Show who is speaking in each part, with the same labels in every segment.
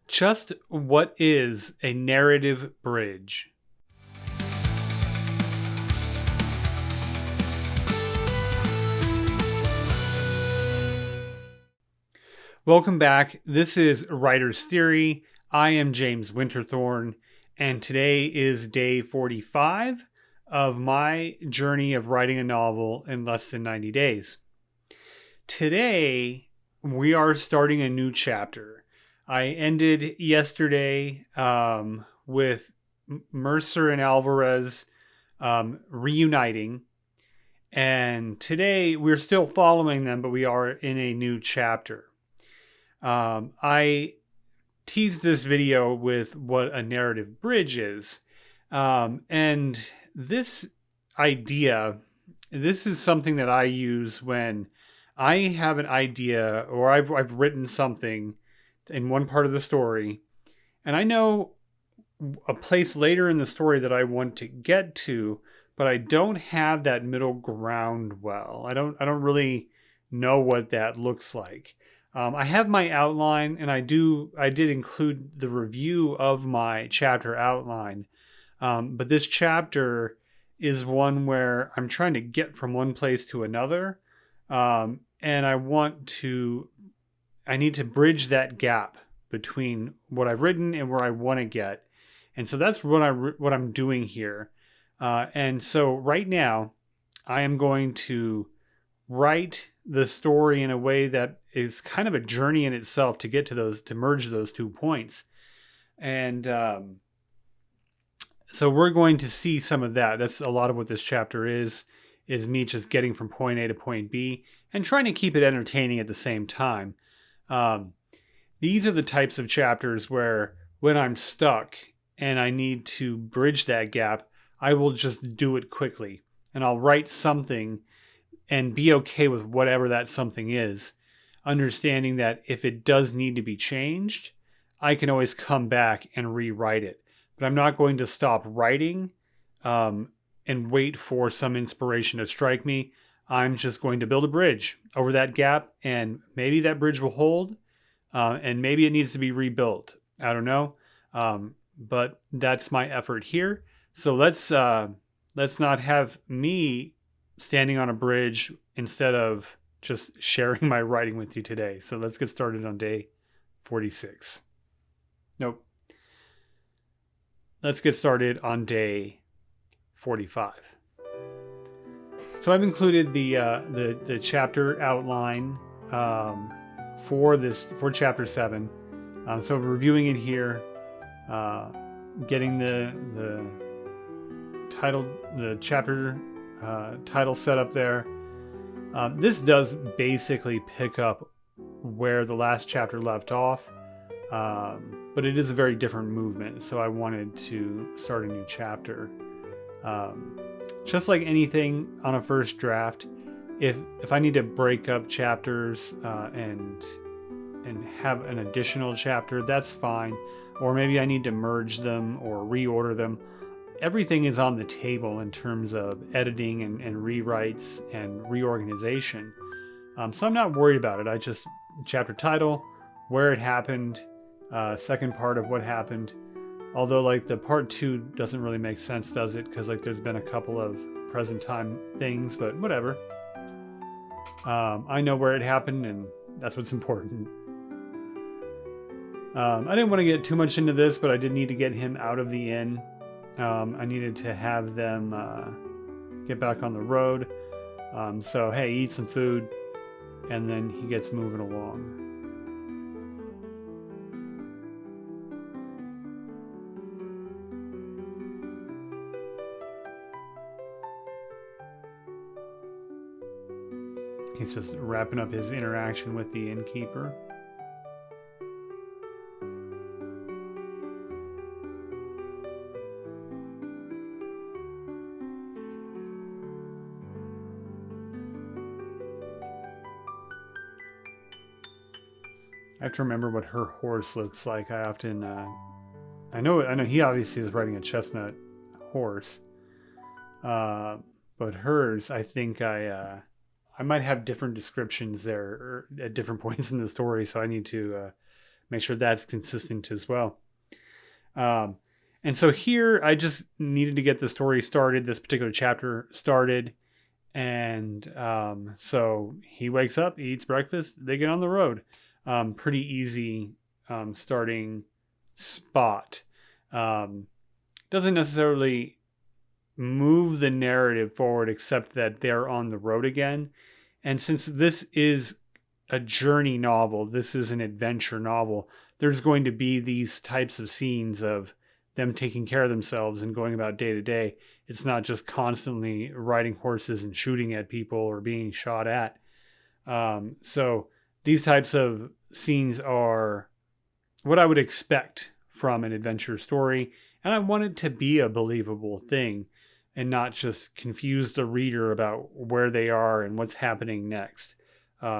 Speaker 1: Just what is a narrative bridge? Welcome back. This is Writer's Theory. I am James Winterthorn, and today is day 45 of my journey of writing a novel in less than 90 days. Today, we are starting a new chapter. I ended yesterday with Mercer and Alvarez reuniting. And today we're still following them, but we are in a new chapter. I teased this video with what a narrative bridge is. And this idea, this is something that I use when I have an idea or I've written something in one part of the story, and I know a place later in the story that I want to get to, but I don't have that middle ground well. I don't really know what that looks like. I have my outline, and I did include the review of my chapter outline, but this chapter is one where I'm trying to get from one place to another, and I need to bridge that gap between what I've written and where I want to get. And so that's what I'm doing here. And so right now, I am going to write the story in a way that is kind of a journey in itself to get to merge those 2 points. And so we're going to see some of that. That's a lot of what this chapter is me just getting from point A to point B and trying to keep it entertaining at the same time. These are the types of chapters where when I'm stuck and I need to bridge that gap, I will just do it quickly. And I'll write something and be okay with whatever that something is, understanding that if it does need to be changed, I can always come back and rewrite it. But I'm not going to stop writing and wait for some inspiration to strike me. I'm just going to build a bridge over that gap, and maybe that bridge will hold, and maybe it needs to be rebuilt. I don't know, but that's my effort here. So let's not have me standing on a bridge instead of just sharing my writing with you today. So let's get started on day 46. Nope. Let's get started on day 45. So I've included the chapter outline for chapter 7. So we're reviewing it here, getting the chapter title set up there. This does basically pick up where the last chapter left off, but it is a very different movement. So I wanted to start a new chapter. Just like anything on a first draft, if I need to break up chapters and have an additional chapter, that's fine. Or maybe I need to merge them or reorder them. Everything is on the table in terms of editing and rewrites and reorganization. So I'm not worried about it. Chapter title, where it happened, second part of what happened. Although, like, the part 2 doesn't really make sense, does it? Because, like, there's been a couple of present time things, but whatever. I know where it happened, and that's what's important. I didn't want to get too much into this, but I did need to get him out of the inn. I needed to have them get back on the road. So, hey, eat some food, and then he gets moving along. He's just wrapping up his interaction with the innkeeper. I have to remember what her horse looks like. I often, I know he obviously is riding a chestnut horse, but hers, I think I might have different descriptions there at different points in the story, so I need to make sure that's consistent as well. And so here I just needed to get the story started, this particular chapter started. And so he wakes up, he eats breakfast, they get on the road. Pretty easy starting spot. Doesn't necessarily move the narrative forward except that they're on the road again. And since this is a journey novel, this is an adventure novel, there's going to be these types of scenes of them taking care of themselves and going about day to day. It's not just constantly riding horses and shooting at people or being shot at. So these types of scenes are what I would expect from an adventure story. And I want it to be a believable thing and not just confuse the reader about where they are and what's happening next.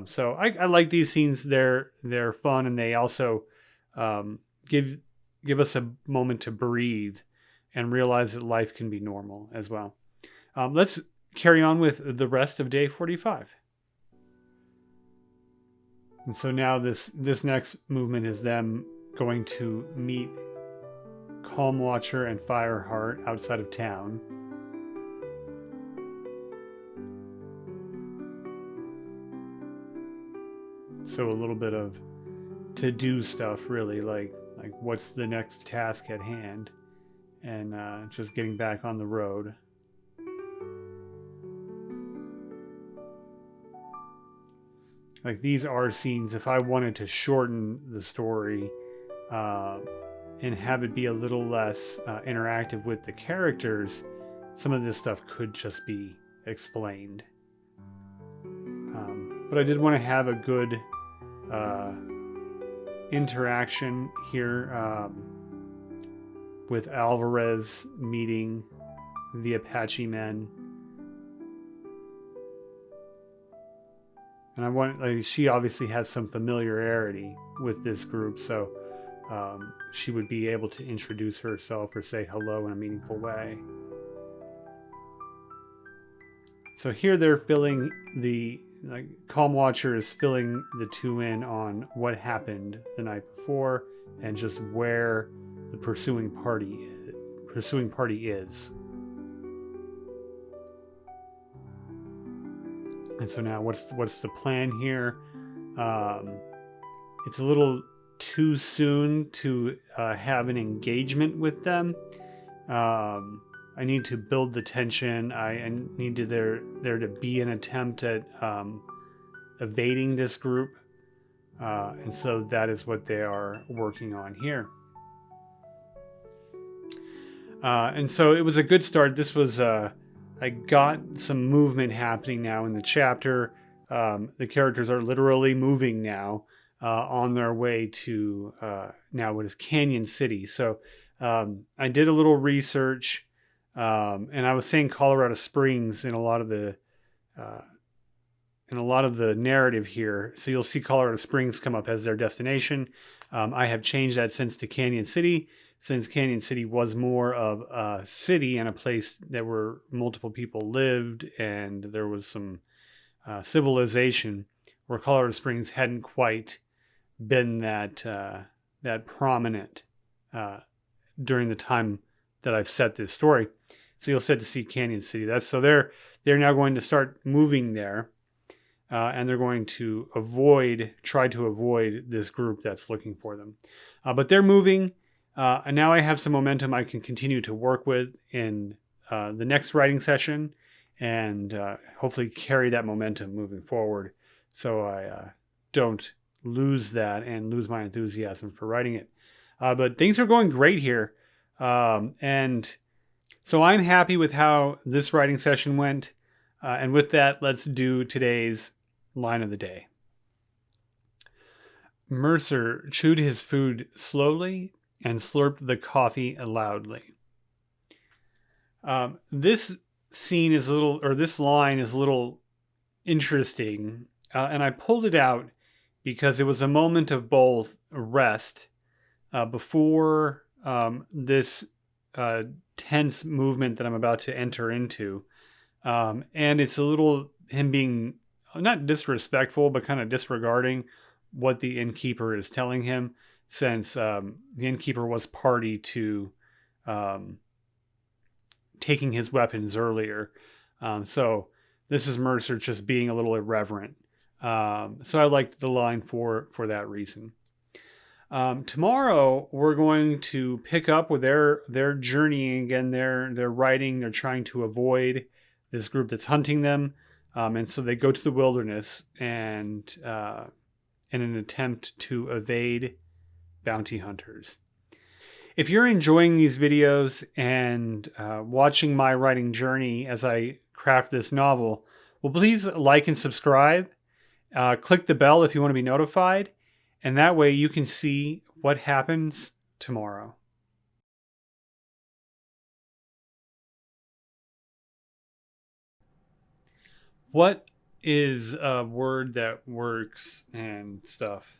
Speaker 1: So I like these scenes. They're fun, and they also give us a moment to breathe and realize that life can be normal as well. Let's carry on with the rest of day 45. And so now this next movement is them going to meet Calm Watcher and Fireheart outside of town. So a little bit of to-do stuff, really, like what's the next task at hand, and just getting back on the road. Like, these are scenes, if I wanted to shorten the story and have it be a little less interactive with the characters, some of this stuff could just be explained. But I did want to have a good interaction here with Alvarez meeting the Apache men. And I want, she obviously has some familiarity with this group, so she would be able to introduce herself or say hello in a meaningful way. So here they're filling Calm Watcher is filling the two in on what happened the night before and just where the pursuing party is. And so now what's the plan here? It's a little too soon to have an engagement with them. I need to build the tension. I need there to be an attempt at evading this group. And so that is what they are working on here. And so it was a good start. This was, I got some movement happening now in the chapter. The characters are literally moving now on their way to now what is Canyon City. So I did a little research, and I was saying Colorado Springs in a lot of the narrative here. So you'll see Colorado Springs come up as their destination. I have changed that since to Canyon City, since Canyon City was more of a city and a place that where multiple people lived and there was some civilization, where Colorado Springs hadn't quite been that prominent during the time that I've set this story. So you'll set to see Canyon City. They're now going to start moving there, and they're going to try to avoid this group that's looking for them. But they're moving, and now I have some momentum I can continue to work with in the next writing session, and hopefully carry that momentum moving forward, so I don't lose that and lose my enthusiasm for writing it. But things are going great here, and so I'm happy with how this writing session went. And with that, let's do today's line of the day. Mercer chewed his food slowly and slurped the coffee loudly. This scene is this line is a little interesting, and I pulled it out because it was a moment of both rest before this tense movement that I'm about to enter into. And it's a little him being not disrespectful, but kind of disregarding what the innkeeper is telling him. since the innkeeper was party to taking his weapons earlier. So this is Mercer just being a little irreverent. So I liked the line for that reason. Tomorrow we're going to pick up with their journeying again. They're writing. They're trying to avoid this group that's hunting them, and so they go to the wilderness and in an attempt to evade bounty hunters. If you're enjoying these videos and watching my writing journey as I craft this novel, well, please like and subscribe. Click the bell if you want to be notified, and that way you can see what happens tomorrow. What is a word that works and stuff?